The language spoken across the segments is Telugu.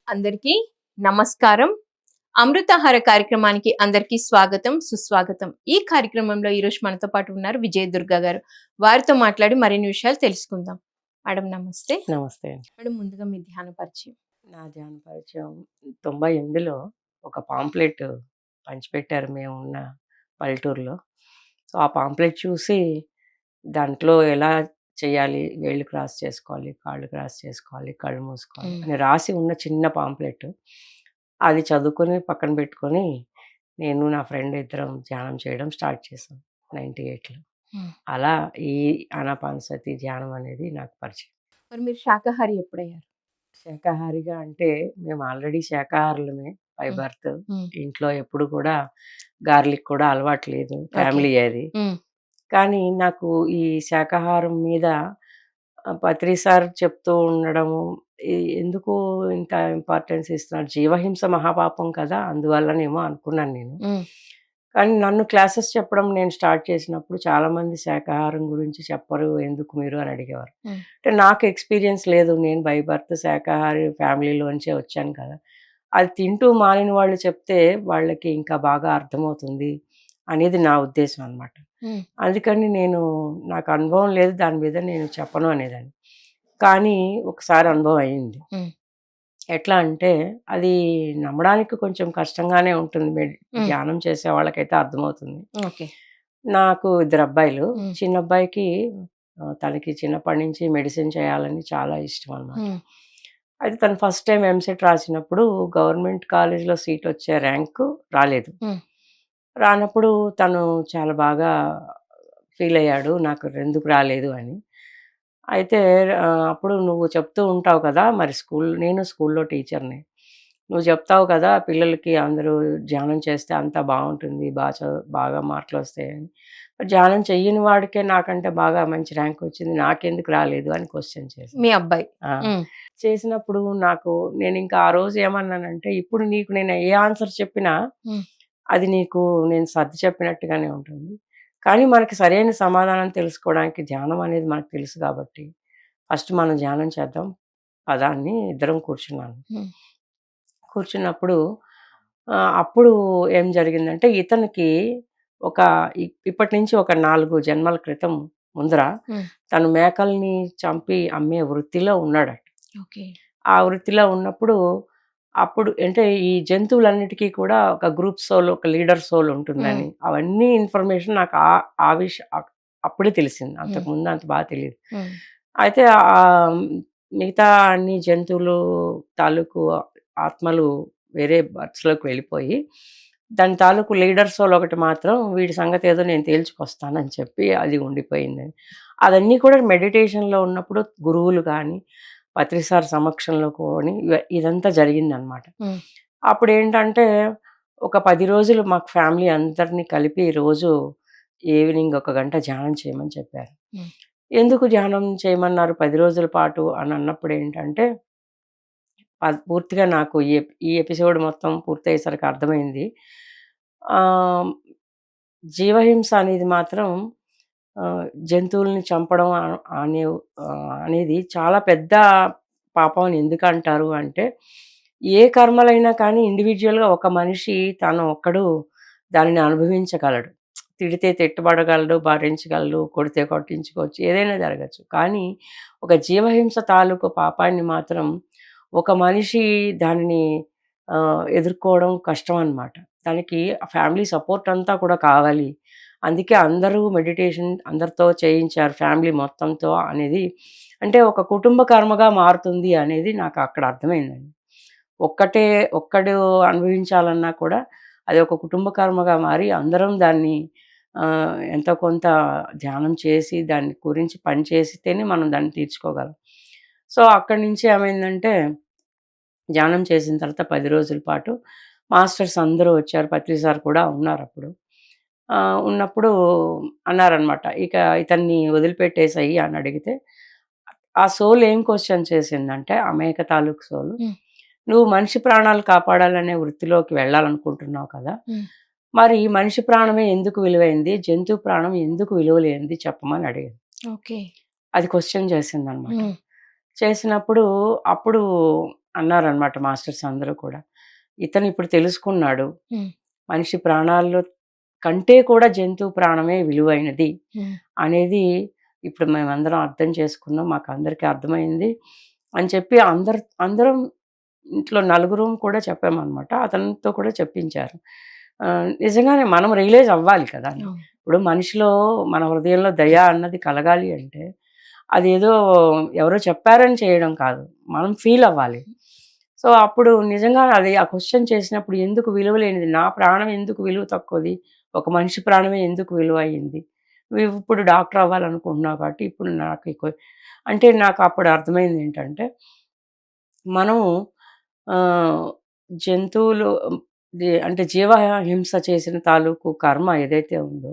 అందరికీ నమస్కారం. అమృతాహార కార్యక్రమానికి అందరికీ స్వాగతం, సుస్వాగతం. ఈ కార్యక్రమంలో ఈరోజు మనతో పాటు ఉన్నారు విజయ దుర్గా గారు. వారితో మాట్లాడి మరిన్ని విషయాలు తెలుసుకుందాం. మేడం నమస్తే. నమస్తే అండి. మేడం ముందుగా మీ ధ్యాన పరిచయం. నా ధ్యాన పరిచయం 98లో ఒక పాంప్లెట్ పంచిపెట్టారు మేమున్న పల్లెటూరులో. సో, ఆ పాంప్లెట్ చూసి దాంట్లో ఎలా చేయాలి, వేళ్ళు క్రాస్ చేసుకోవాలి, కాళ్ళు క్రాస్ చేసుకోవాలి, కళ్ళు మూసుకోవాలి అని రాసి ఉన్న చిన్న పాంప్లెట్. అది చదువుకొని పక్కన పెట్టుకొని నేను నా ఫ్రెండ్ ఇద్దరం ధ్యానం చేయడం స్టార్ట్ చేశాం 98లో. అలా ఈ ఆనాపానసతి ధ్యానం అనేది నాకు పరిచయం. మరి మీరు శాకాహారి ఎప్పుడయ్యారు? శాకాహారిగా అంటే మేము ఆల్రెడీ శాకాహారులమే బై బర్త్. ఇంట్లో ఎప్పుడు కూడా గార్లిక్ కూడా అలవాటు లేదు. ఫ్యామిలీ అది. కానీ నాకు ఈ శాకాహారం మీద పత్రి సార్ చెప్తూ ఉండడము, ఎందుకు ఇంత ఇంపార్టెన్స్ ఇస్తున్నారు? జీవహింస మహాపాపం కదా! అందువల్లనేమో అనుకున్నాను నేను. కానీ నన్ను క్లాసెస్ చెప్పడం నేను స్టార్ట్ చేసినప్పుడు చాలామంది శాకాహారం గురించి చెప్పరు, ఎందుకు మీరు అని అడిగేవారు. అంటే నాకు ఎక్స్‌పీరియన్స్ లేదు. నేను బై బర్త్ శాకాహారి ఫ్యామిలీలోంచే వచ్చాను కదా! అది తింటూ మానిన వాళ్ళు చెప్తే వాళ్ళకి ఇంకా బాగా అర్థమవుతుంది అనేది నా ఉద్దేశం అనమాట. అందుకని నాకు అనుభవం లేదు దాని మీద, నేను చెప్పను అనేదాన్ని. కానీ ఒకసారి అనుభవం అయింది. ఎట్లా అంటే అది నమ్మడానికి కొంచెం కష్టంగానే ఉంటుంది. ధ్యానం చేసే వాళ్ళకైతే అర్థమవుతుంది. ఓకే. నాకు ఇద్దరు అబ్బాయిలు. చిన్న అబ్బాయికి తనకి చిన్నప్పటి నుంచి మెడిసిన్ చేయాలని చాలా ఇష్టం అన్నమాట. అయితే తను ఫస్ట్ టైం ఎంసెట్ రాసినప్పుడు గవర్నమెంట్ కాలేజ్‌లో సీట్ వచ్చే ర్యాంకు రాలేదు. రానప్పుడు తను చాలా బాగా ఫీల్ అయ్యాడు. నాకు ఎందుకు రాలేదు అని. అయితే అప్పుడు నువ్వు చెప్తూ ఉంటావు కదా! మరి నేను స్కూల్‌లో టీచర్‌ని. నువ్వు చెప్తావు కదా! పిల్లలకి అందరూ ధ్యానం చేస్తే అంతా బావుంటుంది. బాగా మార్కులొస్తాయని. ధ్యానం చెయ్యని వాడికే నాకంటే బాగా మంచి ర్యాంక్ వచ్చింది. నాకెందుకు రాలేదు అని క్వెషన్ చేశాను. మీ అబ్బాయి. ఆ! చేసినప్పుడు నేనింకా ఆ రోజు ఏమన్నానంటే, ఇప్పుడు నీకు నేను ఏ ఆన్సర్ చెప్పినా అది నీకు నేను సర్ది చెప్పినట్టుగానే ఉంటుంది. కానీ మనకి సరైన సమాధానం తెలుసుకోవడానికి ధ్యానం అనేది మనకు తెలుసు కాబట్టి, ఫస్ట్ మనం ధ్యానం చేద్దాం పదా అని ఇద్దరం కూర్చున్నాను. కూర్చున్నప్పుడు అప్పుడు ఏం జరిగిందంటే ఇతనికి ఒక ఇప్పటి నుంచి ఒక 4 జన్మల క్రితం ముందర తను మేకల్ని చంపి అమ్మే వృత్తిలో ఉన్నాడట. ఓకే. ఆ వృత్తిలో ఉన్నప్పుడు అప్పుడు అంటే ఈ జంతువులన్నిటికీ కూడా ఒక గ్రూప్ సోల్, ఒక లీడర్ సోల్ ఉంటుందని అవన్నీ ఇన్ఫర్మేషన్ నాకు అప్పుడే తెలిసింది. అంతకుముందు అంత బాగా తెలియదు. అయితే మిగతా అన్ని జంతువులు తాలూకు ఆత్మలు వేరే బర్త్స్‌లోకి వెళ్ళిపోయి, దాని తాలూకు లీడర్ సోల్ ఒకటి మాత్రం వీడి సంగతి ఏదో నేను తేల్చుకొస్తానని చెప్పి అది ఉండిపోయిందని. అదన్నీ కూడా మెడిటేషన్‌లో ఉన్నప్పుడు గురువులు కానీ, పత్రి సార్ సమక్షంలో కూడా ఇదంతా జరిగిందనమాట. అప్పుడేంటంటే ఒక 10 రోజులు మాకు ఫ్యామిలీ అందరిని కలిపి రోజు ఈవినింగ్ ఒక గంట ధ్యానం చేయమని చెప్పారు. ఎందుకు ధ్యానం చేయమన్నారు 10 రోజుల పాటు అని అన్నప్పుడు ఏంటంటే, పూర్తిగా నాకు ఈ ఎపిసోడ్ మొత్తం పూర్తయ్యేసరికి అర్థమైంది. జీవహింస అనేది మాత్రం జంతువుల్ని చంపడం అనేది చాలా పెద్ద పాపం అని ఎందుకంటారు అంటే, ఏ కర్మలైనా కానీ ఇండివిడ్యువల్‌గా ఒక మనిషి తను ఒక్కడు దానిని అనుభవించగలడు. తిడితే తిట్టబడగలడు, భరించగలడు, కొడితే కొట్టించుకోవచ్చు, ఏదైనా జరగచ్చు. కానీ ఒక జీవహింస తాలూకు పాపాన్ని మాత్రం ఒక మనిషి దానిని ఎదుర్కోవడం కష్టం అన్నమాట. దానికి ఫ్యామిలీ సపోర్ట్ అంతా కూడా కావాలి. అందుకే అందరూ మెడిటేషన్ అందరితో చేయించారు ఫ్యామిలీ మొత్తంతో అనేది. అంటే ఒక కుటుంబ కర్మగా మారుతుంది అనేది నాకు అక్కడ అర్థమైందండి. ఒక్కడు అనుభవించాలన్నా కూడా అది ఒక కుటుంబ కర్మగా మారి అందరం దాన్ని ఎంతో కొంత ధ్యానం చేసి దాని గురించి పని చేస్తేనే మనం దాన్ని తీర్చుకోగలం. సో, అక్కడి నుంచి ఏమైందంటే ధ్యానం చేసిన తర్వాత 10 రోజుల పాటు మాస్టర్స్ అందరూ వచ్చారు. పత్రి సార్ కూడా ఉన్నారప్పుడు. ఉన్నప్పుడు అన్నారనమాట, "ఇక ఇతన్ని వదిలిపెట్టేసేయి" అని అడిగితే, ఆ సోల్ ఏం క్వెషన్ చేసిందంటే, ఆ మేక తాలూకు సోలు, "నువ్వు మనిషి ప్రాణాలు కాపాడాలనే వృత్తిలోకి వెళ్ళాలనుకుంటున్నావు కదా! మరి మనిషి ప్రాణమే ఎందుకు విలువైంది? జంతువు ప్రాణం ఎందుకు విలువ లేనిది చెప్పమని" అడిగింది. ఓకే. అది క్వెషన్ చేసిందనమాట. చేసినప్పుడు అప్పుడు అన్నారనమాట మాస్టర్స్ అందరూ కూడా. ఇతను ఇప్పుడు తెలుసుకున్నాడు. హ్మ్. మనిషి ప్రాణాల్లో కంటే కూడా జంతువు ప్రాణమే విలువైనది హ్మ్. అనేది ఇప్పుడు మేమందరం అర్థం చేసుకున్నాం. మాకందరికీ అర్థమైంది అని చెప్పి అందరం ఇంట్లో నలుగురం కూడా చెప్పామనమాట. అతనితో కూడా చెప్పించారు. నిజంగానే మనం రియలైజ్ అవ్వాలి కదా! అవును. ఇప్పుడు మనిషిలో మన హృదయంలో దయ అన్నది కలగాలి అంటే అదేదో ఎవరో చెప్పారని చేయడం కాదు. మనం ఫీల్ అవ్వాలి. సో, అప్పుడు నిజంగా అది ఆ క్వెషన్ చేసినప్పుడు ఎందుకు విలువ లేనిది? నా ప్రాణం ఎందుకు విలువ తక్కువది? ఒక మనిషి ప్రాణమే ఎందుకు విలువ అయింది? నువ్విప్పుడు డాక్టర్ అవ్వాలనుకుంటున్నావు కాబట్టి ఇప్పుడు నాకు అంటే నాకు అప్పుడు అర్థమైంది ఏంటంటే, మనము ఆహ్, జంతువులు అంటే జీవహింస చేసిన తాలూకు కర్మ ఏదైతే ఉందో,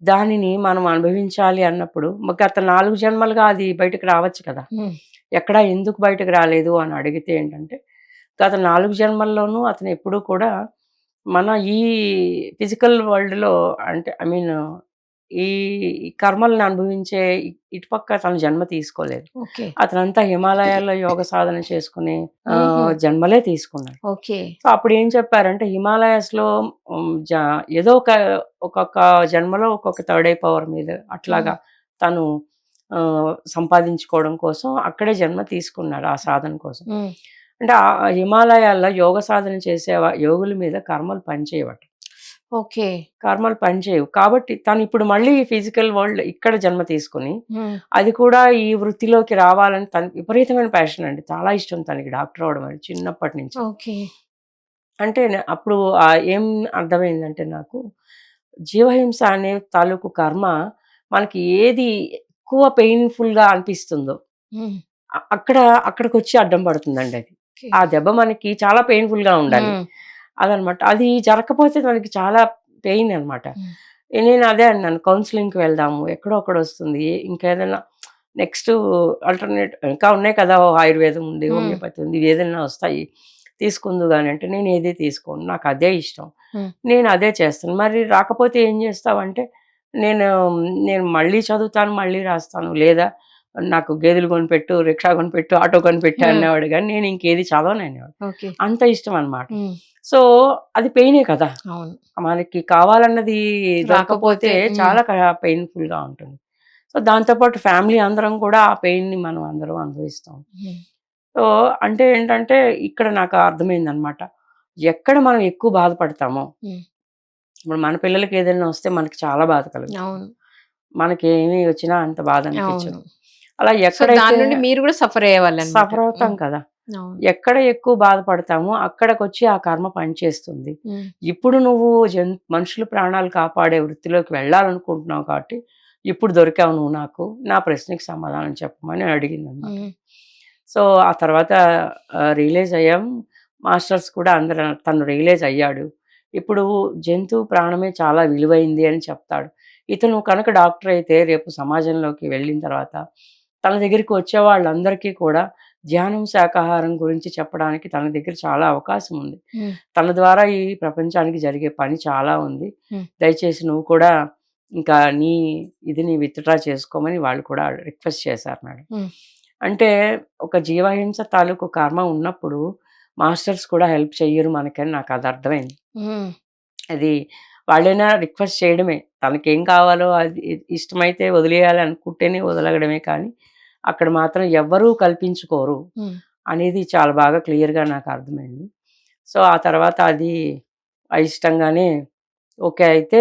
దానిని మనం అనుభవించాలి అన్నప్పుడు గత 4 జన్మలుగా అది బయటకు రావచ్చు కదా! హ్మ్. ఎక్కడ ఎందుకు బయటకు రాలేదు అని అడిగితే ఏంటంటే, గత 4 జన్మల్లోనూ అతను ఎప్పుడూ కూడా మన ఈ ఫిజికల్ వరల్డ్‌లో అంటే ఐ మీన్ ఈ కర్మలను అనుభవించే ఇటుపక్క తను జన్మ తీసుకోలేదు. ఓకే. అతనంతా హిమాలయాల్లో యోగ సాధన చేసుకునే హుహు. జన్మలే తీసుకున్నాడు. ఓకే. సో, అప్పుడేం చెప్పారంటే హిమాలయాస్‌లో హ్మ్, జ ఏదో ఒక్కొక్క జన్మలో ఒక్కొక్క థర్డ్ ఐ పవర్ మీద హ్మ్. అట్లాగా తను సంపాదించుకోవడం కోసం అక్కడే జన్మ తీసుకున్నాడు ఆ సాధన కోసం. హ్మ్. అంటే ఆ హిమాలయాల్లో యోగ సాధన చేసే యోగుల మీద కర్మలు పనిచేయవట. ఓకే. కర్మలు పనిచేయవు. కాబట్టి తనిప్పుడు మళ్ళీ ఫిజికల్ వరల్డ్ ఇక్కడ జన్మ తీసుకొని, హ్మ్. అది కూడా ఈ వృత్తిలోకి రావాలని తనకి విపరీతమైన ప్యాషన్ అండి. చాలా ఇష్టం తనకి డాక్టర్ అవ్వడం అని చిన్నప్పటి నుంచి. ఓకే. అంటే అప్పుడు ఏం అర్థమైందంటే నాకు, జీవహింస అనే తాలూకు కర్మ మనకి ఏది ఎక్కువ పెయిన్‌ఫుల్‌గా అనిపిస్తుందో, హ్మ్. అక్కడ అక్కడికొచ్చి అడ్డం పడుతుందండి అది. ఓకే. ఆ దెబ్బ మనకి చాలా పెయిన్‌ఫుల్‌గా ఉండాలి. హ్మ్. అదనమాట. అది జరగకపోతే మనకి చాలా పెయిన్ అనమాట. హ్మ్. నేను అదే అన్నాను కౌన్సెలింగ్‌కి వెళ్దాము. ఎక్కడో అక్కడొస్తుంది. ఇంకేదైనా నెక్స్ట్ ఆల్టర్‌నేట్ ఇంకా ఉన్నాయి కదా! ఆయుర్వేదం ఉంది, హ్మ్. హోమియోపతి ఉంది. ఇవేదైనా వస్తాయి. తీసుకుందువు గాని అంటే, నేను ఏది తీసుకోను. నాకు అదే ఇష్టం. హ్మ్. నేను అదే చేస్తాను. మరి రాకపోతే ఏం చేస్తావంటే, నేను నేను మళ్ళీ చదువుతాను, మళ్ళీ రాస్తాను. లేదా నాకు గేదెలు కొనిపెట్టు, రిక్షా కొనిపెట్టు, ఆటో కొనిపెట్టు హ్మ్. అనేవాడు గానీ, నేను ఇంకేది చదవననేవాడిని. ఓకే. అంత ఇష్టం అనమాట. హ్మ్. సో, అది పెయినే కదా! అవును. మనకి కావాలన్నది దొరక్కపోతే రాకపోతే హ్మ్. చాలా పెయిన్‌ఫుల్‌గా ఉంటుంది. సో, దాంతో పాటు ఫ్యామిలీ అందరం కూడా ఆ పెయిన్‌ని మనం అందరం అనుభవిస్తాం. హ్మ్. సో, అంటే ఏంటంటే ఇక్కడ నాకు అర్థమైందనమాట. ఎక్కడ మనం ఎక్కువ బాధపడతామో, హ్మ్. ఇప్పుడు మన పిల్లలకి ఏదైనా వస్తే మనకి చాలా బాధ కలుగుతుంది. అవును. మనకేమి వచ్చినా అంత బాధ అవును. అనిపించదు. అలా సో, ఎక్కడైతే దాని నుండి మీరు గూడా సఫర్ అయ్యేవాళ్ళనమాట. సఫర్ అవుతాం హ్మ్. కదా! అవును. ఎక్కడ ఎక్కువ బాధపడతామో అక్కడికొచ్చి ఆ కర్మ పనిచేస్తుంది. హ్మ్. ఇప్పుడు నువ్వు మనుషుల ప్రాణాలు కాపాడే వృత్తిలోకి వెళ్ళాలనుకుంటున్నావు కాబట్టి, ఇప్పుడు దొరికావు నువ్వు నాకు. నా ప్రశ్నకి సమాధానం చెప్పమని అడిగిందనమాట. హ్మ్. సో, ఆ తర్వాత రియలైజ్ అయ్యాం. మాస్టర్స్ కూడా అందరూ తను రియలైజ్ అయ్యాడు. ఇప్పుడు జంతువు ప్రాణమే చాలా విలువైంది అని చెప్తాడు. ఇతను కనుక డాక్టర్ అయితే రేపు సమాజంలోకి వెళ్ళిన తర్వాత, తన దగ్గరికి వచ్చే వాళ్ళందరికీ కూడా ధ్యానం, శాకాహారం గురించి చెప్పడానికి తన దగ్గర చాలా అవకాశం ఉంది. హ్మ్. తన ద్వారా ఈ ప్రపంచానికి జరిగే పని చాలా ఉంది. హ్మ్. దయచేసి నువ్వు కూడా ఇంకా నీ ఇదిని విత్‌డ్రా చేసుకోమని వాళ్ళు కూడా రిక్వెస్ట్ చేశారు మేడం. హ్మ్. అంటే ఒక జీవహింస తాలూకు కర్మ ఉన్నప్పుడు మాస్టర్స్ కూడా హెల్ప్ చెయ్యరు మనకని నాకది అర్థమైంది. హ్మ్. అది వాళ్ళైనా రిక్వెస్ట్ చేయడమే. తనకేం కావాలో అది ఇష్టమైతే వదిలేయాలి అనుకుంటేనే వదలగడమే కానీ, అక్కడ మాత్రం ఎవ్వరూ కల్పించుకోరు హ్మ్. అనేది చాలా బాగా క్లియర్‌గా నాకర్థమైంది. సో, ఆ తర్వాత అది అయిష్టంగానే ఓకే. అయితే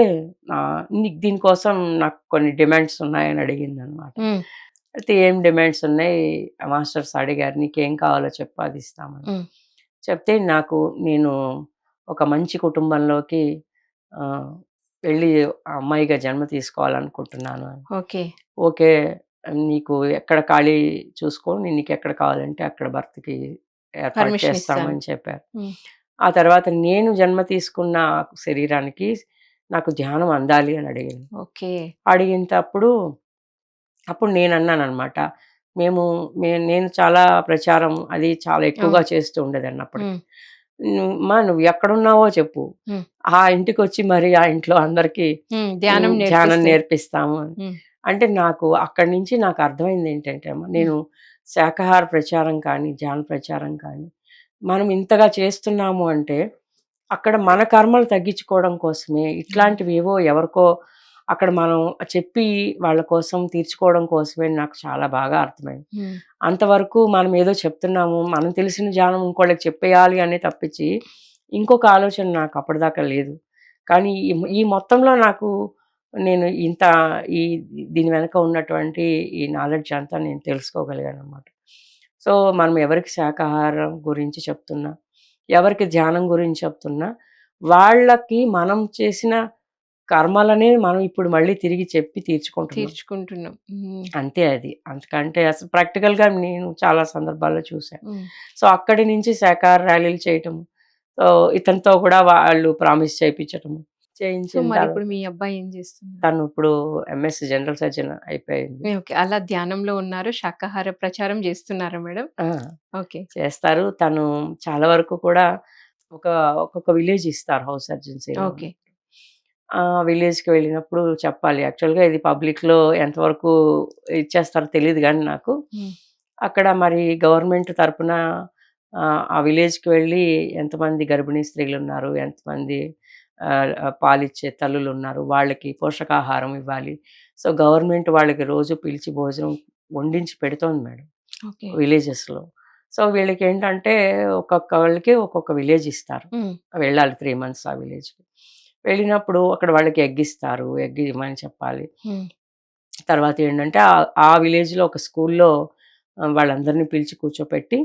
నీకు దీనికోసం నాకు కొన్ని డిమాండ్స్ ఉన్నాయని అడిగిందనమాట. హ్మ్. అయితే ఏం డిమాండ్స్ ఉన్నాయి మాస్టర్స్ అడిగారు. నీకేం కావాలో చెప్పు అది ఇస్తామని. హ్మ్. చెప్తే నేను ఒక మంచి కుటుంబంలోకి ఆహ్, వెళ్ళి అమ్మాయిగా జన్మ తీసుకోవాలనుకుంటున్నాను అని. ఓకే. ఓకే. నీకు ఎక్కడ ఖాళీ చూసుకో. నీకెక్కడ కావాలంటే అక్కడ భర్తకి ఏర్పాటు పర్మిషన్ ఇస్తాను. చేస్తామని చెప్పారు. హ్మ్. ఆ తర్వాత నేను జన్మ తీసుకున్న శరీరానికి నాకు ధ్యానం అందాలి అని అడిగాను. ఓకే. అడిగినప్పుడు అప్పుడు నేనన్నాననమాట. మేము నేను చాలా ప్రచారం అది చాలా ఎక్కువగా అవును. చేస్తూ ఉండేదాన్నప్పటికి. హ్మ్. నువ్వు ఎక్కడున్నావో చెప్పు. హ్మ్. ఆ ఇంటికొచ్చి మరి ఆ ఇంట్లో అందరికీ హ్మ్. ధ్యానం ధ్యానం నేర్పిస్తే నేర్పిస్తాము అని. హ్మ్. అంటే నాకు అక్కడి నుంచి నాకు అర్థమైందేంటంటే అమ్మ, హ్మ్. నేను శాకాహార ప్రచారం కానీ, ధ్యాన ప్రచారం కానీ, మనం ఇంతగా చేస్తున్నాము అంటే, అక్కడ మన కర్మలు తగ్గించుకోవడం కోసమే, ఇట్లాంటివేవో ఎవరికో అక్కడ మనం చెప్పి వాళ్ళ కోసం తీర్చుకోవడం కోసమే అని నాకు చాలా బాగా అర్థమైంది. హ్మ్. అంతవరకు మనం ఏదో చెప్తున్నాము, మనం తెలిసిన జ్ఞానం ఇంకోళ్ళకి చెప్పేయాలి అనే తప్పించి, ఇంకొక ఆలోచన నాకు అప్పటిదాకా లేదు. కానీ ఈ మొత్తంలో నాకు నేను ఇంత ఈ దీని వెనక ఉన్నటువంటి ఈ నాలెడ్జ్ అంతా నేను తెలుసుకోగలిగాననమాట. సో, మనం ఎవరికి శాకాహారం గురించి చెప్తున్నా, ఎవరికి ధ్యానం గురించి చెప్తున్నా, వాళ్ళకి మనం చేసిన కర్మలనే మనం ఇప్పుడు మళ్ళీ తిరిగి చెప్పి తీర్చుకుంటున్నాం. తీర్చుకుంటున్నాం. హ్మ్. అంతే అది. అంతకంటే అసలు ప్రాక్టికల్‌గా నేను చాలా సందర్భాల్లో చూసా. హ్మ్. సో, అక్కడి నుంచి శాకాహార ర్యాలీలు చేయటం. సో, ఇతనితో కూడా వాళ్ళు ప్రామిస్ చేపించటము. సో, చేయించిన తర్వాత మరిప్పుడు మీ అబ్బాయి ఏం చేస్తున్నారు? తను ఇప్పుడు ఎంఎస్ జనరల్ సర్జన్ అయిపోయింది. ఓకే. అలా ధ్యానంలో ఉన్నారు. శాకాహార ప్రచారం చేస్తున్నారా మేడం? ఆ! ఓకే. చేస్తారు. తను చాలా వరకు కూడా ఒక ఒక్కొక్క విలేజ్ ఇస్తారు హౌస్ సర్జన్సీలో. ఓకే. ఆ విలేజ్‌కి వెళ్ళినప్పుడు చెప్పాలి. యాక్చువల్‌గా ఇది పబ్లిక్‌లో ఎంతవరకు ఇచ్చేస్తారో తెలీదు గానీ నాకు. హ్మ్. అక్కడ మరి గవర్నమెంట్ తరపున ఆ విలేజ్‌కి వెళ్ళి ఎంతమంది గర్భిణీ స్త్రీలున్నారు, ఎంతమంది పాలిచ్చే తల్లులున్నారు, వాళ్ళకి పోషకాహారం ఇవ్వాలి. సో, గవర్నమెంట్ వాళ్ళకి రోజు పిలిచి భోజనం వండించి పెడుతోంది మేడం ఓకే. విలేజెస్‌లో. సో, వీళ్ళకేంటంటే ఒక్కొక్కళ్ళకి ఒక్కొక్క విలేజ్ ఇస్తారు. హ్మ్. వెళ్ళాలి 3 మంత్స్ ఆ విలేజ్‌కి. వెళ్ళినప్పుడు అక్కడ వాళ్ళకి ఎగ్ ఇస్తారు. ఎగ్ ఇవ్వమని చెప్పాలి. హ్మ్. తర్వాత ఏంటంటే ఆ విలేజ్‌లో ఒక స్కూల్‌లో వాళ్ళందరిని పిలిచి కూర్చోపెట్టి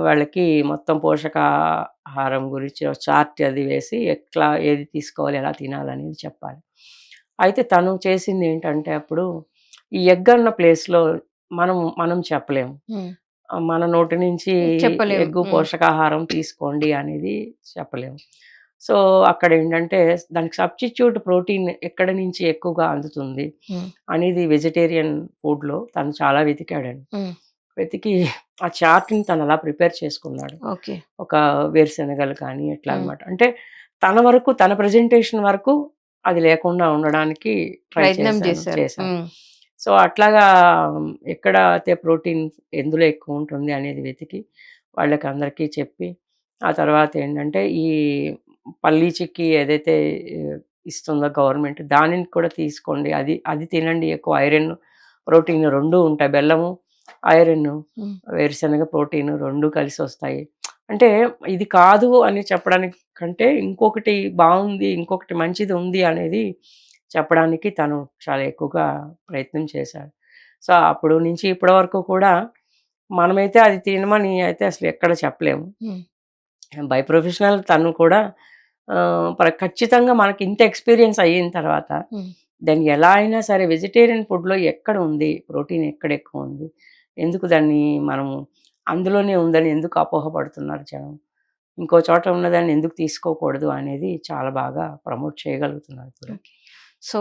వాళ్ళకి మొత్తం పోషకాహారం గురించి ఒక చార్ట్ అది వేసి ఎట్లా ఏది తీసుకోవాలి, ఎలా తినాలనేది చెప్పాలి. అయితే తను చేసిందేంటంటే అప్పుడు ఈ ఎగ్ అన్న ప్లేస్‌లో మనం మనం చెప్పలేము. హ్మ్. మన నోటి నుంచి చెప్పలేం. ఎగ్గు హ్మ్. పోషకాహారం తీసుకోండి అనేది చెప్పలేము. సో, అక్కడేంటంటే దానికి సబ్‌స్టిట్యూట్ ప్రోటీన్ ఎక్కడి నుంచి ఎక్కువగా అందుతుంది హ్మ్. అనేది వెజిటేరియన్ ఫుడ్‌లో తను చాలా వెతికాడండి. హ్మ్. వెతికి ఆ చార్ట్‌ని తను అలా ప్రిపేర్ చేసుకున్నాడు. ఓకే. ఒక వేరుశనగలు కానీ ఎట్లా హ్మ్. అనమాట. అంటే తన వరకు తన ప్రెజెంటేషన్ వరకు అది లేకుండా ఉండడానికి ట్రై ప్రయత్నం చేశారు. చేశారు. హ్మ్. సో, అట్లాగా ఎక్కడ అయితే ప్రోటీన్ ఎందులో ఎక్కువుంటుంది అనేది వెతికి వాళ్ళకందరికీ చెప్పి, ఆ తర్వాతేంటంటే ఈ పల్లీ చిక్కీ ఏదైతే ఇస్తుందో గవర్నమెంట్ దానిని కూడా తీసుకోండి. అది అది తినండి ఎక్కువ ఐరన్, ప్రోటీన్ 2 ఉంటాయి. బెల్లము, ఐరన్, హ్మ్. వేరుశనగ ప్రోటీన్ 2 కలిసొస్తాయి. అంటే ఇది కాదు అని చెప్పడానికి కంటే ఇంకొకటి బావుంది, ఇంకొకటి మంచిది ఉంది అనేది చెప్పడానికి తను చాలా ఎక్కువగా ప్రయత్నం చేశాడు. సో, అప్పుడు నుంచి ఇప్పటి వరకు కూడా మనమైతే అది తినమని అయితే అసలు ఎక్కడ చెప్పలేము. హ్మ్. బై ప్రొఫెషనల్ తను కూడా ఖచ్చితంగా మనకి ఇంత ఎక్స్‌పీరియన్స్ అయిన తర్వాత హ్మ్. దాన్ని ఎలా అయినా సరే వెజిటేరియన్ ఫుడ్‌లో ఎక్కడ ఉంది? ప్రోటీన్ ఎక్కడ ఎక్కువుంది? ఎందుకు దాన్ని మనము అందులోనే ఉందని ఎందుకు అపోహపడుతున్నారు జనం? ఇంకో చోట ఉన్నదాన్ని ఎందుకు తీసుకోకూడదు అనేది చాలా బాగా ప్రమోట్ చేయగలుగుతున్నారు ఇప్పుడు. ఓకే. సో,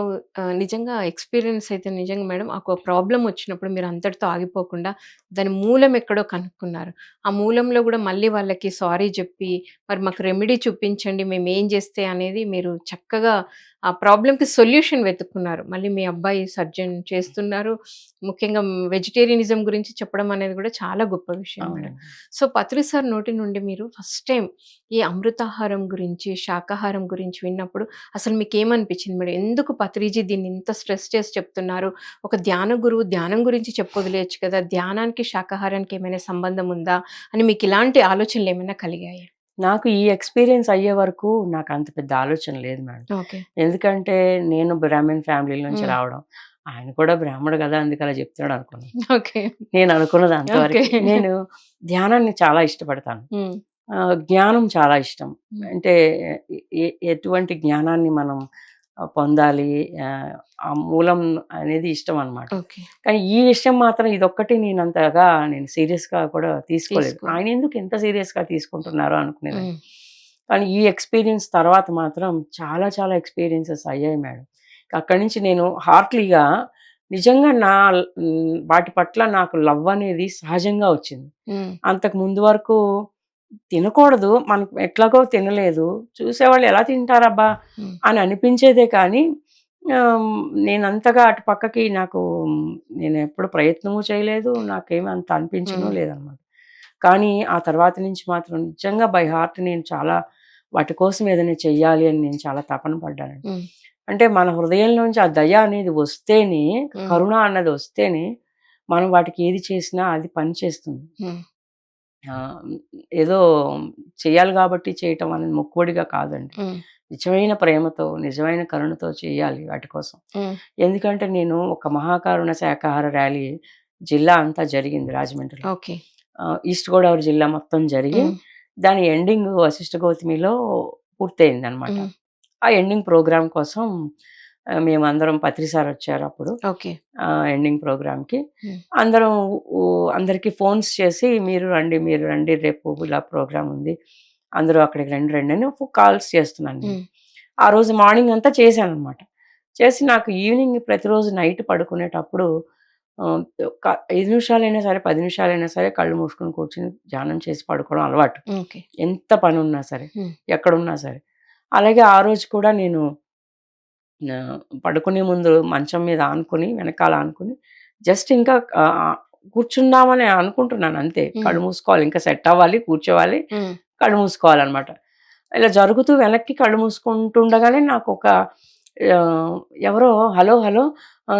నిజంగా ఎక్స్‌పీరియన్స్ అయితే నిజంగా మేడం ఒక ప్రాబ్లమ్ వచ్చినప్పుడు మీరు అంతటితో ఆగిపోకుండా దాని మూలం ఎక్కడో కనుక్కున్నారు. ఆ మూలంలో గూడా మళ్ళీ వాళ్ళకి సారీ జెప్పి, మరి మాకు రెమెడీ చూపించండి మేమేం జేస్తే అనేది మీరు చక్కగా ఆ ప్రాబ్లమ్‌కి సొల్యూషన్ వెతుక్కున్నారు. మళ్ళీ మీ అబ్బాయి సర్జన్ చేస్తున్నారు. ముఖ్యంగా వెజిటేరియనిజం గురించి చెప్పడం అనేది గూడా చాలా గొప్ప విషయం మేడం. అవునండి. సో, పత్రి సార్ నోటి నుండి మీరు ఫస్ట్ టైమ్ ఈ అమృతాహారం గురించి, శాకాహారం గురించి విన్నప్పుడు అసలు మీకేమనిపించింది మేడం? ఎందుకు పత్రిజీ దీన్ని ఇంత స్ట్రెస్ చేసి చెప్తున్నారు? ఒక ధ్యాన గురువు ధ్యానం గురించి చెప్పొదిలేయొచ్చు కదా! ధ్యానానికి, శాకాహారానికి ఏమైనా సంబంధం ఉందా? అని మీకిలాంటి ఆలోచనలేమైనా కలిగాయా? నాకు ఈ ఎక్స్‌పీరియన్స్ అయ్యే వరకు నాకంత పెద్ద ఆలోచన లేదు మేడం. ఓకే. ఎందుకంటే నేను బ్రాహ్మిన్ ఫ్యామిలీ నుంచి హ్మ్. రావడం. ఆయన కూడా బ్రాహ్మడు గదా! అందుకు అలా చెప్తున్నాడు అనుకున్నాను. ఓకే. నేను అనుకున్నది ఓకే. అంతవరకే. నేను ధ్యానాన్ని చాలా ఇష్టపడతాను. హ్మ్. జ్ఞానం చాలా ఇష్టం. హ్మ్. అంటే ఎటువంటి జ్ఞానాన్ని మనం పొందాలి, ఆహ్, ఆ మూలం అనేది ఇష్టం అన్నమాట. ఓకే. కానీ ఈ విషయం మాత్రం ఇదొక్కటి నేనంతగా నేను సీరియస్‌గా కూడా తీసుకోలేదు. తీసుకోలేదు. ఆయనెందుకు ఇంత సీరియస్‌గా తీసుకుంటున్నారో అనుకునేదాన్ని. హ్మ్. కానీ ఈ ఎక్స్‌పీరియన్స్ తర్వాత మాత్రం చాలా చాలా ఎక్స్‌పీరియన్సెస్ అయ్యాయి మేడం. అక్కడి నుంచి నేను హార్ట్‌లీగా నిజంగా వాటి పట్ల నాకు లవ్ అనేది సహజంగా వచ్చింది. హ్మ్. అంతకు ముందు వరకు తినకూడదు. మనం ఎట్లాగో తినలేదు. చూసేవాళ్ళు ఎలా తింటారబ్బా! హ్మ్. అని అనిపించేదే కానీ, నేనంతగా అటు పక్కకి నేను ఎప్పుడు ప్రయత్నము చేయలేదు. నాకేమి అంత అనిపించను హ్మ్. లేదనమాట. కానీ ఆ తర్వాత నుంచి మాత్రం నిజంగా బై హార్ట్ నేను చాలా వాటి కోసం ఏదైనా చెయ్యాలి అని నేను చాలా తపన పడ్డానండి. హ్మ్. అంటే మన హృదయంలోంచి ఆ దయ అనేది వస్తేనే, హ్మ్. కరుణ అన్నది వస్తేనే, మనం వాటికి ఏది చేసినా అది పని చేస్తుంది. హ్మ్. ఆహ్, ఏదో చేయాలి గాబట్టి చేయటం అనేది మొక్కుబడిగా కాదండి. హ్మ్. నిజమైన ప్రేమతో, నిజమైన కరుణతో చేయాలి వాటి కోసం. హ్మ్. ఎందుకంటే నేను ఒక మహాకరుణ శాకాహార ర్యాలీ జిల్లా అంతా జరిగింది రాజమండ్రిలో. ఓకే. ఈస్ట్ గోదావరి జిల్లా మొత్తం జరిగి, హ్మ్. దాని ఎండింగ్ వశిష్ఠ గౌతమిలో పూర్తయిందనమాట. హ్మ్. ఆ ఎండింగ్ ప్రోగ్రామ్ కోసం మేమందరం పత్రి సారొచ్చారప్పుడు. ఓకే. ఎండింగ్ ప్రోగ్రామ్‌కి. హ్మ్. అందరం ఊ అందరికి ఫోన్స్ చేసి మీరు రండి రేపు ఇలా ప్రోగ్రామ్ ఉంది. అందరూ అక్కడికి రండి రండి అని కాల్స్ చేస్తున్నాను నేను. హ్మ్. ఆ రోజు మార్నింగ్ అంతా చేశాననమాట. చేసి నాకు ఈవినింగ్ ప్రతిరోజు నైట్ పడుకునేటప్పుడు ఆహ్, ఒక 5 నిమిషాలైనా సరే, 10 నిమిషాలైనా సరే కళ్ళు మూసుకొని కూర్చొని ధ్యానం చేసి పడుకోవడం అలవాటు. ఓకే. ఎంత పనున్నా సరే, హ్మ్. ఎక్కడున్నా సరే. అలాగే ఆ రోజు కూడా నేను పడుకునే ముందు మంచం మీద ఆనుకొని, వెనకాల ఆనుకొని జస్ట్ ఇంకా కూర్చుందామని అనుకుంటున్నాను అంతే. హ్మ్. కళ్ళు మూసుకోవాలి. ఇంకా సెట్ అవ్వాలి, కూర్చోవాలి, హ్మ్. కళ్ళు మూసుకోవాలనమాట. ఇలా జరుగుతూ వెనక్కి కళ్ళు మూసుకుంటుండగానే నాకొక ఆహ్, ఎవరో హలో! హలో!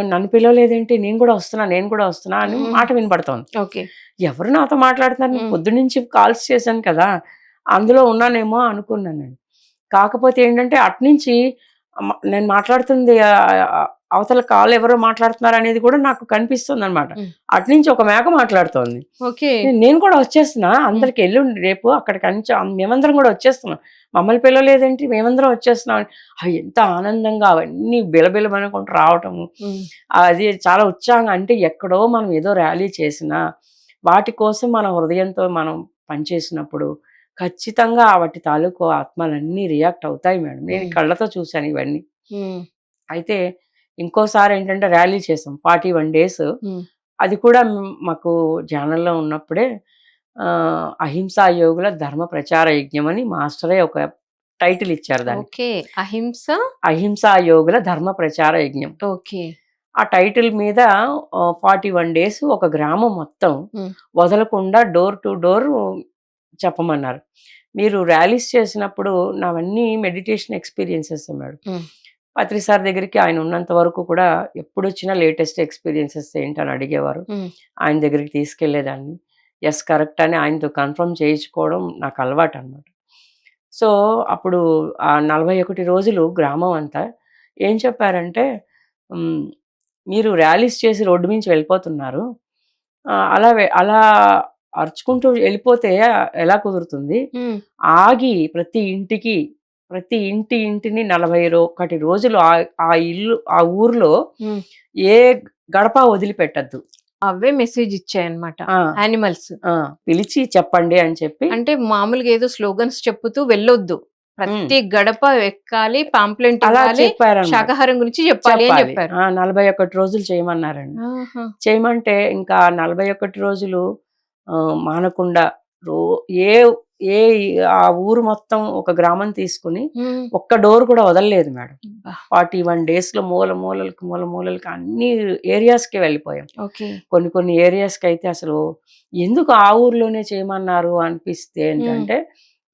నన్ను పిలవలేదేంటి? నేను గూడా వస్తున్నా, నేను కూడా వస్తున్నా అని హ్మ్. మాట వినపడుతోంది. ఓకే. ఎవరు నాతో మాట్లాడుతున్నారు? నేను హ్మ్. పొద్దున్నుంచి కాల్స్ చేశాను కదా! అందులో ఉన్నానేమో అనుకున్నానండి. కాకపోతే ఏంటంటే అటునుంచి నేను మాట్లాడుతుంది అవతల కాల్ ఎవరో మాట్లాడుతున్నారనేది కూడా నాకు కనిపిస్తుందనమాట. హ్మ్. అటునుంచి ఒక మేక మాట్లాడుతోంది. ఓకే. నేను కూడా వచ్చేస్తున్నా. హ్మ్. అందరికి ఎల్లుండి రేపు మేమందరం కూడా వచ్చేస్తున్నాం. మమ్మల్ని పిలవలేదేంటి? మేమందరం వచ్చేస్తున్నాం అని. ఎంత ఆనందంగా అవన్నీ బిలబిలమనుకుంటూ రావటము. హ్మ్. అది చాలా ఉత్సాహంగా అంటే ఎక్కడో మనం ఏదో ర్యాలీ చేసినా, వాటి కోసం మన హృదయంతో మనం పనిచేసినప్పుడు ఖచ్చితంగా వాటి తాలూకు ఆత్మలన్నీ రియాక్ట్ అవుతాయి మేడం. నేను హ్మ్. కళ్ళతో చూసాను ఇవన్నీ. హ్మ్. అయితే ఇంకోసారేంటంటే ర్యాలీ చేసాం. 41 డేస్. హ్మ్. అది కూడా మాకు ధ్యానంలో ఉన్నప్పుడే అహింసా యోగుల ధర్మ ప్రచార యజ్ఞం అని మాస్టరే ఒక టైటిల్ ఇచ్చారు దానికి. ఓకే. అహింస. అహింసా యోగుల ధర్మ ప్రచార యజ్ఞం. ఓకే. ఆ టైటిల్ మీద 41 డేస్ ఒక గ్రామం మొత్తం హ్మ్. వదలకుండా డోర్ టు డోర్ చెప్పమన్నారు. మీరు ర్యాలీస్ చేసినప్పుడు నావన్నీ మెడిటేషన్ ఎక్స్‌పీరియన్సెస్ మేడం. హ్మ్. పత్రి సార్ దగ్గరికి ఆయన ఉన్నంత వరకు కూడా ఎప్పుడొచ్చినా లేటెస్ట్ ఎక్స్‌పీరియన్సెస్ ఏంటని అడిగేవారు. హ్మ్. ఆయన దగ్గరికి తీసుకెళ్ళేదాన్ని. యెస్ కరెక్ట్ అని ఆయనతో కన్ఫర్మ్ చేయించుకోవడం నాకు అలవాటనమాట. సో, అప్పుడు ఆ 41 రోజులు గ్రామం అంతా ఏం చెప్పారంటే హ్మ్. మీరు ర్యాలీస్ చేసి రోడ్డు మించి వెళ్ళిపోతున్నారు. అలా అరుచుకుంటూ వెళ్ళిపోతే ఎలా కుదురుతుంది? హ్మ్. ఆగి ప్రతి ఇంటిని 41 రోజులు ఆ ఊర్లో హ్మ్. ఏ గడప వదిలిపెట్టొద్దు. అవే మెసేజ్ ఇచ్చాయన్నమాట. ఆ! యానిమల్స్. ఆ! పిలిచి చెప్పండి అని చెప్పి అంటే మామూలుగా ఏదో స్లోగన్స్ చెప్పుతూ వెళ్ళొద్దు. హ్మ్. ప్రతి గడప ఎక్కాలి, పాంప్లెంట్ అలా ఇవ్వాలి, చెప్పారనమాట. శాకాహారం గురించి చెప్పాలి అని చెప్పాలి. చెప్పారు. 41 రోజులు చేయమన్నారండి. ఆహా! చేయమంటే ఇంకా 41 రోజులు మానకుండా రో ఏ ఏ ఆ ఊరు మొత్తం ఒక గ్రామం తీసుకొని హ్మ్. ఒక్క డోర్ కూడా వదలలేదు మేడం. అబ్బా! 41 డేస్‌లో మూల మూలలకి అన్ని ఏరియాస్‌కి వెళ్ళిపోయాం. ఓకే. కొన్ని కొన్ని ఏరియాస్‌కైతే అసలు ఎందుకు ఆ ఊర్లోనే చేయమన్నారు అనిపిస్తే హ్మ్. ఏంటంటే,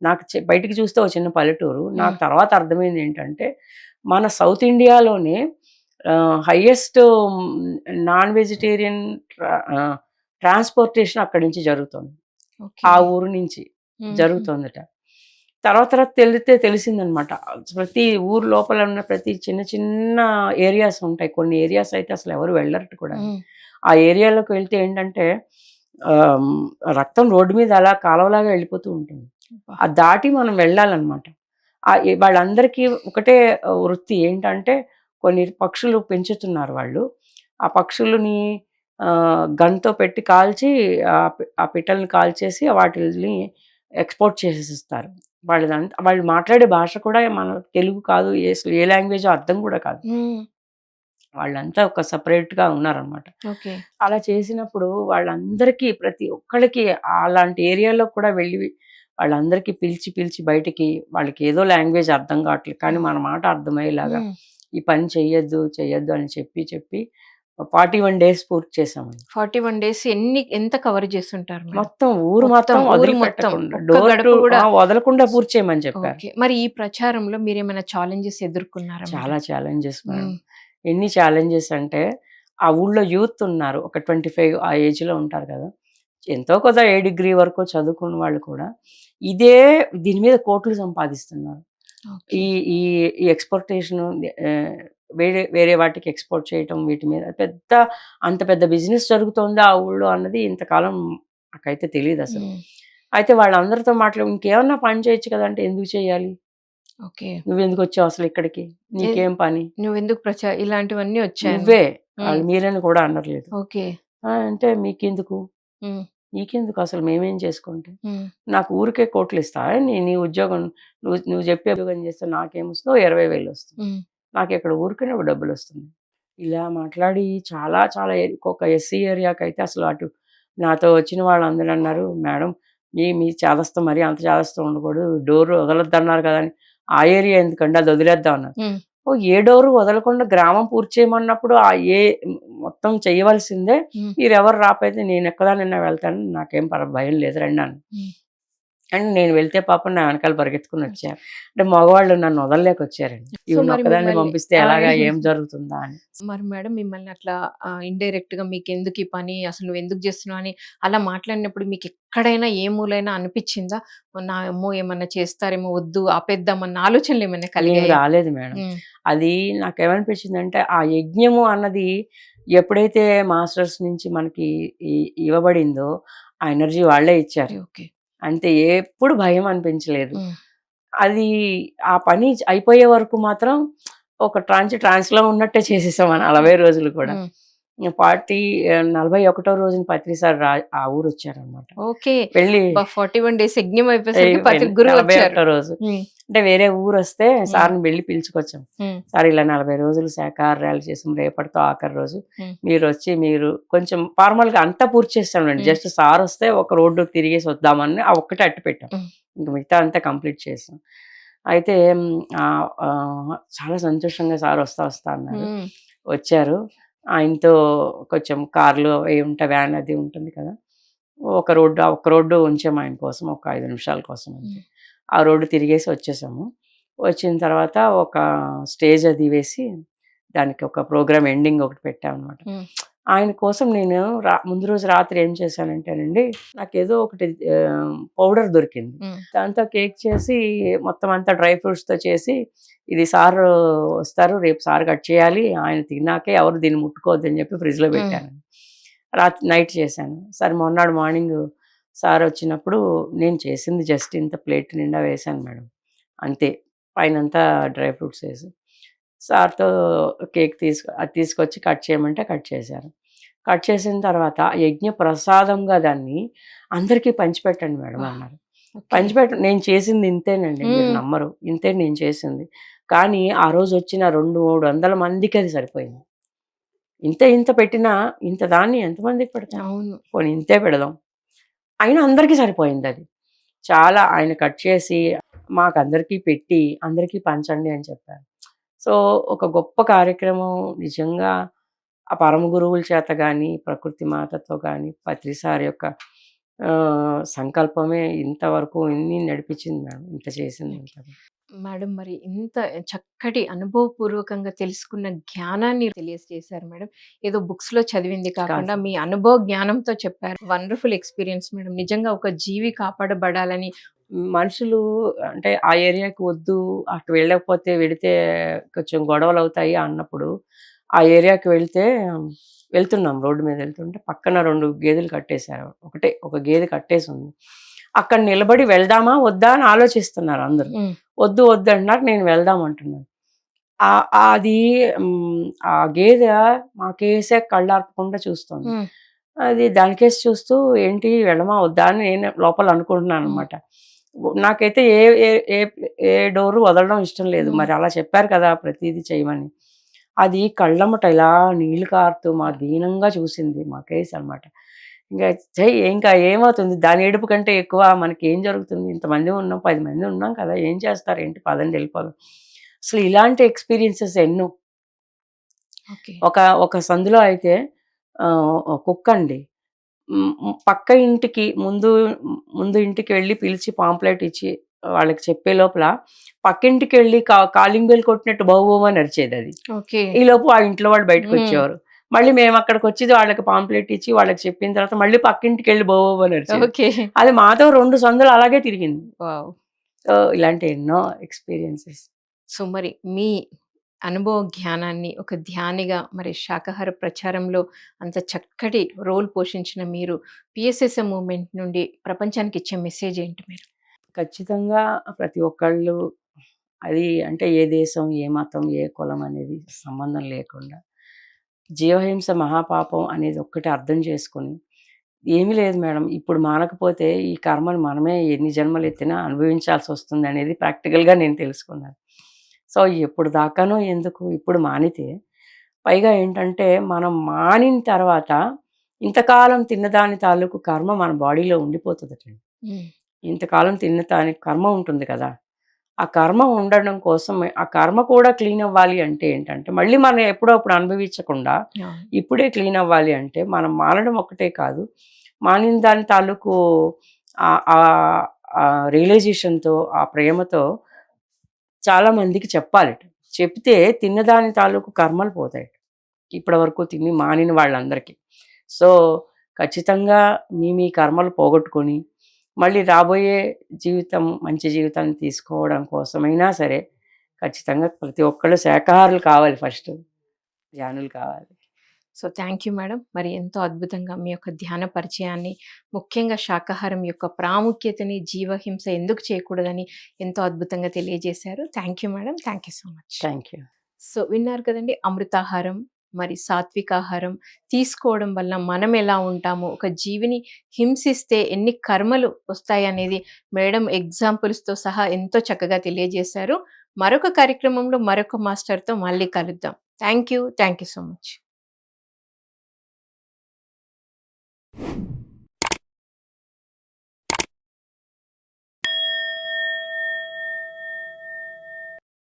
నాకు బయటికి చూస్తే ఒక చిన్న పల్లెటూరు. హ్మ్. నాకు తర్వాత అర్థమైంది ఏంటంటే, మన సౌత్ ఇండియాలోనే హైయెస్ట్ నాన్ వెజిటేరియన్ ట్రాన్స్‌పోర్టేషన్ అక్కడి నుంచి జరుగుతుంది. ఓకే. ఆ ఊరు నుంచి హుహు. జరుగుతోందట. తర్వాత తర్వాత తెలిసిందనమాట. ప్రతి ఊరు లోపల ఉన్న ప్రతి చిన్న చిన్న ఏరియాస్ ఉంటాయి. కొన్ని ఏరియాస్ అయితే అసలు ఎవరు వెళ్ళరట కూడా. హ్మ్. ఆ ఏరియాలోకి వెళ్తే ఏంటంటే ఆహ్, హ్మ్, రక్తం రోడ్డు మీద అలా కాలవలాగా వెళ్ళిపోతూ ఉంటుంది. అబ్బా! అది దాటి మనం వెళ్ళాలనమాట. వాళ్ళందరికీ ఒకటే వృత్తి ఏంటంటే కొన్ని పక్షులు పెంచుతున్నారు వాళ్ళు. ఆ పక్షులని గన్‌తో పెట్టి కాల్చి ఆ పిట్టల్ని కాల్చేసి వాటిల్ని ఎక్స్‌పోర్ట్ చేసేసిస్తారు. వాళ్ళు మాట్లాడే భాష కూడా మన తెలుగు కాదు. అసలు ఏ లాంగ్వేజో అర్థం కూడా కాదు. హ్మ్. వాళ్ళంతా ఒక సెపరేట్‌గా ఉన్నారనమాట. ఓకే. అలా చేసినప్పుడు వాళ్ళందరికీ ప్రతి ఒక్కళ్ళకి అలాంటి ఏరియాలో కూడా వెళ్ళి వాళ్ళందరికీ పిలిచి బయటికి వాళ్ళకి ఏదో లాంగ్వేజ్ అర్థం కావట్లేదు. కానీ హ్మ్. మన మాట అర్థమయ్యేలాగా హ్మ్. ఈ పని చెయ్యొద్దు చెయ్యొద్దు అని చెప్పి చెప్పి 41 డేస్ పూర్తి చేసామండి. 41 డేస్ ఎంత కవర్ చేస్తుంటారు మేడం? మొత్తం ఊరు మొత్తం మొత్తం ఊరు మొత్తం వదిలిపెట్టకుండా ఒక్క డోర్ టు గడప కూడా వదలకుండా పూర్తి చేయమని చెప్పారు. ఓకే. మరి ఈ ప్రచారంలో మీరేమైనా ఛాలెంజెస్ ఎదుర్కొన్నారా మేడం? చాలా ఛాలెంజెస్ మేడం. హ్మ్. ఎన్ని ఛాలెంజెస్ అంటే ఆ ఊళ్ళో యూత్ ఉన్నారు. ఒక 25 ఆ ఏజ్‌లో ఉంటారు కదా! ఎంతో కొంత ఏ డిగ్రీ వరకో చదువుకున్న వాళ్ళు కూడా ఇదే దీని మీద కోట్లు సంపాదిస్తున్నారు. ఓకే. ఈ ఈ ఈ ఎక్స్‌పోర్టేషను వేరే వేరే వాటికి ఎక్స్‌పోర్ట్ చేయటం వీటి మీద అంత పెద్ద బిజినెస్ జరుగుతోందా ఆ ఊళ్ళో అన్నది ఇంతకాలం నాకైతే తెలీదసలు. హ్మ్. అయితే వాళ్ళందరితో ఇంకేమన్నా పని చేయొచ్చు కదా! అంటే ఎందుకు చేయాలి? ఓకే. నువ్వెందుకొచ్చావు అసలు ఇక్కడికి? ఎ నీకేం పని? నువ్వెందుకు ఇలాంటివన్నీ వచ్చాయని. నువ్వే. హ్మ్. మీరని కూడా అనర్లేదు. ఓకే. అంటే మీకెందుకు? హ్మ్. నీకెందుకు అసలు మేమేం చేసుకుంటే? హ్మ్. నాకు ఊరికే కోట్లిస్తావా? నీ ఉద్యోగం నువ్వు చెప్పే ఉద్యోగం చేస్తే నాకేమొస్తదో 20,000 వస్తుంది. హ్మ్. నాకిక్కడ ఊరికనే డబ్బులొస్తుంది. ఇలా మాట్లాడి చాలా చాలా ఒక ఎస్సీ ఏరియాకైతే అసలు నాతో వచ్చిన వాళ్ళందరూ అన్నారు, "మేడం మీ చాదస్తం మరీ అంత చాదస్తం ఉండకూడదు. డోర్ వదలొద్దన్నారు కదా!" అని. "ఆ ఏరియా ఎందుకండి అది వదిలేద్దాం" అన్నారు. హ్మ్. ఓహ్! ఏ డోరు వదలకుండా గ్రామం పూర్తి చేయమన్నప్పుడు మొత్తం చేయవలసిందే. హ్మ్. మీరెవరు రాకపోతే నేనొక్కదాన్నైనా వెళ్తాను. నాకేం భయం లేదు రండి అన్నా. హ్మ్. అండ్ నేను వెళ్తే పాపం నా వెనకాల పరిగెత్తుకొనొచ్చారు. అంటే మగవాళ్ళు నన్ను వదలలేకొచ్చారండి. సో, మరి ఈవిడనొక్కదాన్ని మిమ్మల్ని పంపిస్తే ఎలాగా? ఏం జరుగుతుందా అని. మరి మేడం మిమ్మల్ని అట్లా ఇండైరెక్ట్‌గా మీకెందుకు ఈ పని? అసలు నువ్వెందుకు జేస్తున్నావు అని అలా మాట్లాడినప్పుడు మీకెక్కడైనా ఏ మూలైనా అనిపిచ్చిందా? అమ్మో! ఏమన్నా చేస్తారేమో వద్దు ఆపేద్దాం అన్న ఆలోచనలేమైనా ఏమి కలిగాయా? రాలేదు మేడం. హ్మ్. అది నాకేమనిపించిందంటే, ఆ యజ్ఞము అన్నది ఎప్పుడైతే మాస్టర్స్ నుంచి మనకి ఇ ఇవ్వబడిందో, ఆ ఎనర్జీ వాళ్ళే ఇచ్చారు. ఓకే. అంతే ఎప్పుడు భయం అనిపించలేదు. హ్మ్. అది ఆ పని అయిపోయే వరకు మాత్రం ఒక ట్రాన్స్‌లో ఉన్నట్టే చేసేసాం ఆ 40 రోజులు కూడా. హ్మ్. 41 రోజున పత్రి సార్ ఆ ఊరొచ్చారనమాట. ఓకే. వెళ్ళి 41 డేస్ యజ్ఞం అయిపోయేసరికి అయిపోయింది. గురువొచ్చారు. 41 రోజు. హ్మ్. అంటే వేరే ఊరొస్తే హ్మ్. సార్‌ని వెళ్లి పిలుచుకొచ్చాం. హ్మ్. సార్ ఇలా 40 రోజులు శాకాహారాలు చేసాం. రేపటితో ఆఖరి రోజు. హ్మ్. మీరు కొంచెం ఫార్మల్‌గా అంతా పూర్తి చేసాంలెండి. హ్మ్. జస్ట్ సారొస్తే ఒక రోడ్డు తిరిగేసి వద్దామని ఆ ఒక్కటే అట్టు పెట్టాం. హ్మ్. ఇంక మిగతా అంతా కంప్లీట్ చేసాం. అయితే చాలా సంతోషంగా సార్ వస్తా అన్నారు. హ్మ్. వచ్చారు. ఆయనతో కొంచెం కార్‌లో అవి ఉంటాయి. వ్యాన్ అది ఉంటుంది కదా! ఆ ఒక్క రోడ్డు ఉంచాం ఆయన కోసం. ఒక 5 నిమిషాల కోసం అంతే. హ్మ్. ఆ రోడ్డు తిరిగేసి వచ్చేసాము. వచ్చిన తర్వాత ఒక స్టేజ్ అది వేసి, దానికి ఒక ప్రోగ్రామ్ ఎండింగ్ ఒకటి పెట్టామనమాట. హ్మ్. ఆయన కోసం నేను ముందు రోజు రాత్రి ఏం చేశానంటేనండి, నాకేదో ఒకటి పౌడర్ దొరికింది. హ్మ్. దాంతో కేక్ చేసి మొత్తం అంతా డ్రై ఫ్రూట్స్‌తో చేసి, ఇది సారు వస్తారు. రేపు సారు కట్ చేయాలి. ఆయన తిన్నాకే ఎవరు దీన్ని ముట్టుకోవద్దని చెప్పి ఫ్రిడ్జ్‌లో హ్మ్. పెట్టాను. నైట్ చేశాను. సరే మొన్నాడు మార్నింగు సారొచ్చినప్పుడు నేను చేసింది జస్ట్ ఇంత ప్లేట్ నిండా వేశాను మేడం. అంతే. పైనంతా డ్రై ఫ్రూట్స్ ఏసి. సార్‌తో అది తీసుకొచ్చి కట్ చేయమంటే కట్ చేశారు. కట్ చేసిన తర్వాత యజ్ఞ ప్రసాదంగా దాన్ని అందరికీ పంచిపెట్టండి మేడం వాహ్! అన్నారు. ఓకే. నేను చేసింది ఇంతేనండి. మీరు హ్మ్. నమ్మరు. ఇంతే నేను చేసింది. కానీ ఆ రోజొచ్చిన 2, 300 మందికి అది సరిపోయింది. ఇంత పెట్టినా ఇంత దాన్ని ఎంతమందికి పెడతాం? అవును. పోనీ ఇంతే పెడదాం. అయినా అందరికీ సరిపోయిందది. చాలా ఆయన కట్ చేసి మాకందరికీ పెట్టి, అందరికీ పంచండి అని చెప్పారు. సో, ఒక గొప్ప కార్యక్రమం నిజంగా ఆ పరమ గురువుల చేత గాని, ప్రకృతి మాతతో గాని, పత్రి సార్ యొక్క సంకల్పమే ఇంతవరకు ఇన్ని నడిపించింది మేడం. ఇంత చేసిందంతా. మేడం మరి ఇంత చక్కటి అనుభవపూర్వకంగా తెలుసుకున్న జ్ఞానాన్ని తెలియజేశారు మేడం. ఏదో బుక్స్‌లో చదివింది కాకుండా కాదు. మీ అనుభవ జ్ఞానంతో చెప్పారు. Wonderful experience madam. నిజంగా ఒక జీవి కాపాడబడాలని మనుషులు అంటే ఆ ఏరియాకి వద్దు, అటు వెడితే కొంచెం గొడవలవుతాయి అన్నప్పుడు, ఆ ఏరియాకి వెళ్తున్నాం రోడ్డు మీద వెళ్తుంటే పక్కన 2 గేదెలు కట్టేశారు. ఒక గేదె కట్టేసుంది. అక్కడ నిలబడి వెళ్దామా? వద్దా? అని ఆలోచిస్తున్నారు అందరూ. హ్మ్. వద్దు అంటున్నారు. నేను వెళ్దాం అంటున్నాను. అది ఆ గేదె మాకేసే కళ్ళార్పకుండా చూస్తోంది. హ్మ్. అది దానికేసి చూస్తూ ఏంటి వెళ్ళమా? వద్దా? అని నేను లోపల హ్మ్. అనుకుంటున్నాననమాట. నాకైతే ఏ ఏ ఏ ఏ డోరు వదలడం ఇష్టం లేదు. హ్మ్. మరి అలా చెప్పారు కదా! ప్రతీదీ చేయమని. అది కళ్ళమ్మట ఇలా నీళ్లు కారుతూ దీనంగా చూసింది మాకేసనమాట. ఇంక ఇంకా ఏమవుతుంది? దాని ఏడుపు కంటే ఎక్కువ మనకేం జరుగుతుంది? ఇంతమంది ఉన్నాం, 10 మంది ఉన్నాం కదా! ఏం చేస్తారు ఏంటి? పదండి ఎళ్ళిపోదాం. అసలు ఇలాంటి ఎక్స్పీరియన్సెస్ ఎన్నో. ఓకే. ఒక సందులో అయితే కుక్క అండి. పక్క ఇంటికి ముందు ఇంటికెళ్ళి పిలిచి పాంప్లెట్ ఇచ్చి వాళ్ళకి చెప్పే లోపల పక్కింటికెళ్ళి కాలింగ్ బెల్ కొట్టినట్టు బౌ బౌ అని అరిచేదది. ఓకే. ఈలోపు ఆ ఇంట్లో వాళ్ళు హ్మ్. బయటకొచ్చేవారు. మళ్ళీ మేమక్కడికొచ్చి వాళ్ళకి పాంప్లెట్ ఇచ్చి వాళ్ళకి చెప్పిన తర్వాత మళ్ళీ పక్కింటికెళ్ళి బౌ బౌ అని అరిచేది. ఓకే. అది మాతో 2 సందులు అలాగే తిరిగింది. వావ్! సో, ఇలాంటి ఎన్నో ఎక్స్‌పీరియన్సెస్. సో, మరి మీ అనుభవ జ్ఞానాన్ని ఒక ధ్యానిగా మరి శాకాహార ప్రచారంలో అంత చక్కటి రోల్ పోషించిన మీరు పిఎస్ఎస్ఎం మూవ్‌మెంట్ నుండి ప్రపంచానికి ఇచ్చే మెసేజ్ ఏంటి మీరు? ఖచ్చితంగా ప్రతి ఒక్కళ్ళు అది అంటే ఏ దేశం, ఏ మతం, ఏ కులం అనేది సంబంధం లేకుండా జీవహింస మహాపాపం అనేది ఒక్కటి అర్థం చేసుకొని, ఏమీ లేదు మేడం ఇప్పుడు మానకపోతే ఈ కర్మను మనమే ఎన్ని జన్మలెత్తినా అనుభవించాల్సొస్తుందనేది ప్రాక్టికల్‌గా నేను తెలుసుకున్నాను. సో, ఎప్పుడు దాకానో ఎందుకు ఇప్పుడు మానితే, పైగా ఏంటంటే మనం మానిన తర్వాత ఇంతకాలం తిన్నదాని తాలూకు కర్మ మన బాడీలో ఉండిపోతదటండి. హ్మ్. ఇంతకాలం తిన్న దానికి కర్మ ఉంటుంది కదా! ఆ కర్మ ఉండడం కోసమే ఆ కర్మ కూడా క్లీన్ అవ్వాలి అంటే ఏంటంటే, మళ్ళీ మనం ఎప్పుడో అప్పుడు అనుభవించకుండా, అవును. ఇప్పుడే క్లీన్ అవ్వాలి అంటే, మనం మానడం ఒక్కటే కాదు, మానిన దాని తాలూకు ఆహ్, ఆహ్, ఆ రియలైజేషన్‌తో, ఆ ప్రేమతో చాలా మందికి చెప్పాలట. చెప్తే తిన్నదాని తాలూకు కర్మలు పోతాయట. ఇప్పటివరకు తిని మానిన వాళ్ళందరికీ. సో, ఖచ్చితంగా మీ కర్మలు పోగొట్టుకొని, మళ్ళీ రాబోయే జీవితం మంచి జీవితాన్ని తీసుకోవడం కోసమైనా సరే, ఖచ్చితంగా ప్రతి ఒక్కళ్ళు శాకాహారులు కావాలి ఫస్టు. ధ్యానులు కావాలి. So, thank you madam. మరి ఎంతో అద్భుతంగా మీ యొక్క ధ్యాన పరిచయాన్ని, ముఖ్యంగా శాకాహారం యొక్క ప్రాముఖ్యతని, జీవహింస ఎందుకు చేయకూడదని ఎంతో అద్భుతంగా తెలియజేశారు. Thank you madam. Thank you so much. Thank you. So, విన్నారు కదండీ! అమృతాహారం, మరి సాత్వికాహారం తీసుకోవడం వల్ల మనం ఎలా ఉంటాము, ఒక జీవిని హింసిస్తే ఎన్ని కర్మలు వస్తాయనేది మేడం ఎగ్జాంపుల్స్‌తో సహా ఎంతో చక్కగా తెలియజేశారు. మరొక కార్యక్రమంలో మరొక మాస్టర్‌తో మళ్ళీ కలుద్దాం. Thank you. Thank you so much.